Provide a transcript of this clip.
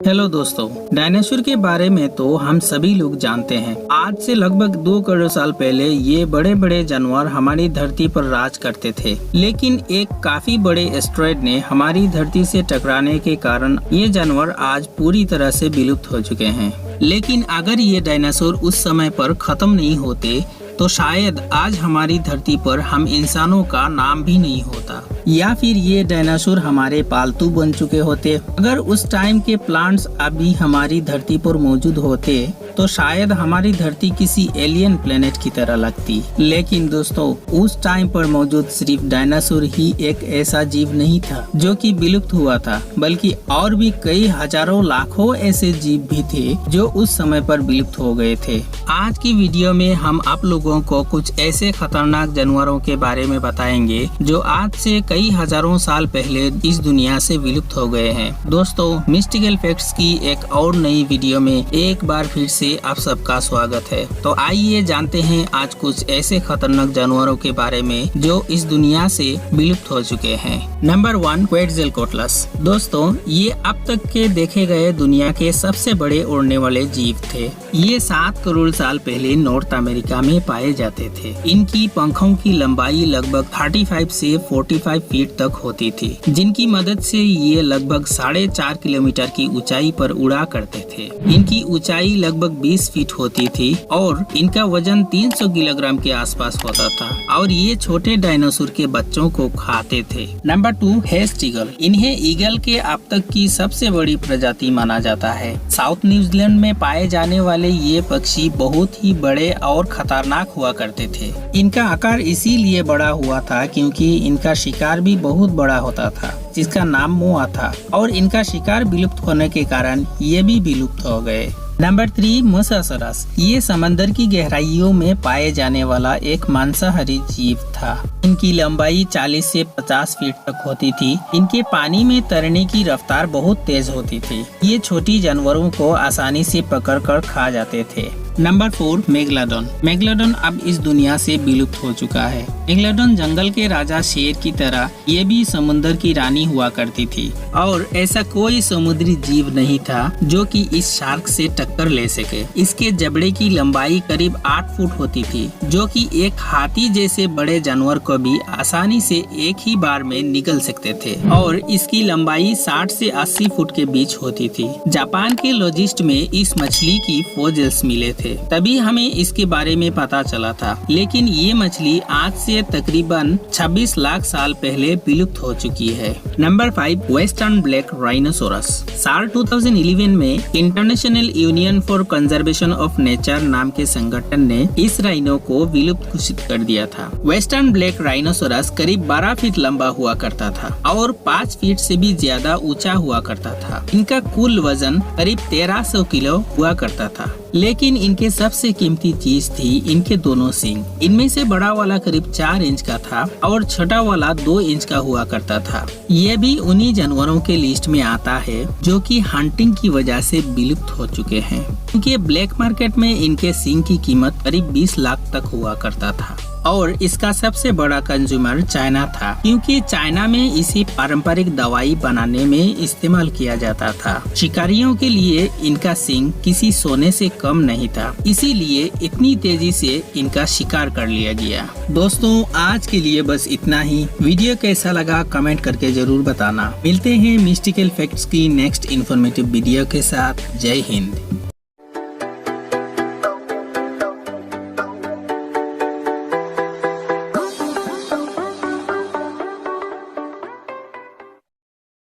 Hello दोस्तों, dinosaur के बारे में तो हम सभी लोग जानते हैं। आज से लगभग 2 करोड़ साल पहले ये बड़े बड़े जानवर हमारी धरती पर राज करते थे। लेकिन एक काफी बड़े एस्टेरॉयड ने हमारी धरती से टकराने के कारण ये जानवर आज पूरी तरह से विलुप्त हो चुके हैं। लेकिन अगर ये डायनासोर उस समय पर खत्म नहीं होते तो शायद आज हमारी धरती पर हम इंसानों का नाम भी नहीं होता, या फिर ये डायनासोर हमारे पालतू बन चुके होते। अगर उस टाइम के प्लांट्स अभी हमारी धरती पर मौजूद होते तो शायद हमारी धरती किसी एलियन प्लेनेट की तरह लगती। लेकिन दोस्तों, उस टाइम पर मौजूद सिर्फ डायनासोर ही एक ऐसा जीव नहीं था जो कि विलुप्त हुआ था, बल्कि और भी कई हजारों लाखों ऐसे जीव भी थे जो उस समय पर विलुप्त हो गए थे। आज की वीडियो में हम आप लोगों को कुछ ऐसे खतरनाक जानवरों के बारे में बताएंगे जो आज से कई हजारों साल पहले इस दुनिया से विलुप्त हो गए हैं। दोस्तों, मिस्टिकल फैक्ट्स की एक और नई वीडियो में एक बार फिर से आप सबका स्वागत है। तो आइए जानते हैं आज कुछ ऐसे खतरनाक जानवरों के बारे में जो इस दुनिया से विलुप्त हो चुके हैं। नंबर 1, क्वेटज़ालकोट्लस। दोस्तों, ये अब तक के देखे गए दुनिया के सबसे बड़े उड़ने वाले जीव थे। ये 7 करोड़ साल पहले नॉर्थ अमेरिका में पाए जाते थे। इनकी पंखों की लंबाई लगभग 35 से 45 फीट तक होती थी, जिनकी मदद से ये लगभग 4.5 किलोमीटर की ऊंचाई पर उड़ा करते थे। इनकी ऊंचाई लगभग 20 फीट होती थी और इनका वजन 300 किलोग्राम के आसपास होता था और ये छोटे डायनासोर के बच्चों को खाते थे। Number 2, Haast eagle. इन्हें ईगल के अब तक की सबसे बड़ी प्रजाति माना जाता है। साउथ न्यूजीलैंड में पाए जाने वाले ये पक्षी बहुत ही बड़े और खतरनाक हुआ करते थे। इनका आकार इसीलिए बड़ा हुआ था क्योंकि इनका शिकार भी बहुत बड़ा होता था, जिसका नाम मोआ था, और इनका शिकार विलुप्त होने के कारण ये भी विलुप्त हो गए। Number 3, mosasaurus. ये समंदर की गहराइयों में पाए जाने वाला एक मांसाहारी जीव था। इनकी लंबाई 40 से 50 फीट तक होती थी। इनके पानी में तैरने की रफ्तार बहुत तेज होती थी। ये छोटी जानवरों को आसानी से पकड़कर खा जाते थे। Number 4, megalodon. मेगलोडॉन अब इस दुनिया से विलुप्त हो चुका है। मेगलोडॉन जंगल के राजा शेर की तरह ये भी समुद्र की रानी हुआ करती थी और ऐसा कोई समुद्री जीव नहीं था जो कि इस शार्क से टक्कर ले सके। इसके जबड़े की लंबाई करीब 8 फुट होती थी, जो कि एक हाथी जैसे बड़े जानवर को भी आसानी से एक ही बार में निगल सकते थे, और इसकी लंबाई 60 से 80 फुट के बीच होती थी। जापान के लॉजिस्ट में इस मछली की फोसिल्स मिले थे, तभी हमें इसके बारे में पता चला था। लेकिन ये मछली आज से तकरीबन 26 लाख साल पहले विलुप्त हो चुकी है। Number 5, western black rhinoceros. साल 2011 में international union for conservation of nature नाम के संगठन ने इस राइनो को विलुप्त घोषित कर दिया था। वेस्टर्न ब्लैक राइनोसोरस करीब 12 फीट लंबा हुआ करता था और 5 फीट से भी ज्यादा ऊंचा हुआ करता था। इनका कुल वजन करीब 1300 किलो हुआ करता था। लेकिन इनके सबसे कीमती चीज थी इनके दोनों सींग। इनमें से बड़ा वाला करीब 4 इंच का था और छोटा वाला 2 इंच का हुआ करता था। ये भी उन्हीं जानवरों के लिस्ट में आता है जो कि हंटिंग की वजह से विलुप्त हो चुके हैं, क्योंकि ब्लैक मार्केट में इनके सींग की कीमत करीब 20 लाख तक हुआ करता था। और इसका सबसे बड़ा कंज्यूमर चाइना था, क्योंकि चाइना में इसे पारंपरिक दवाई बनाने में इस्तेमाल किया जाता था। शिकारियों के लिए इनका सींग किसी सोने से कम नहीं था, इसीलिए इतनी तेजी से इनका शिकार कर लिया गया। दोस्तों, आज के लिए बस इतना ही। वीडियो कैसा लगा कमेंट करके जरूर बताना। मिलते हैं मिस्टिकल फैक्ट्स की नेक्स्ट इन्फॉर्मेटिव वीडियो के साथ। जय हिंद।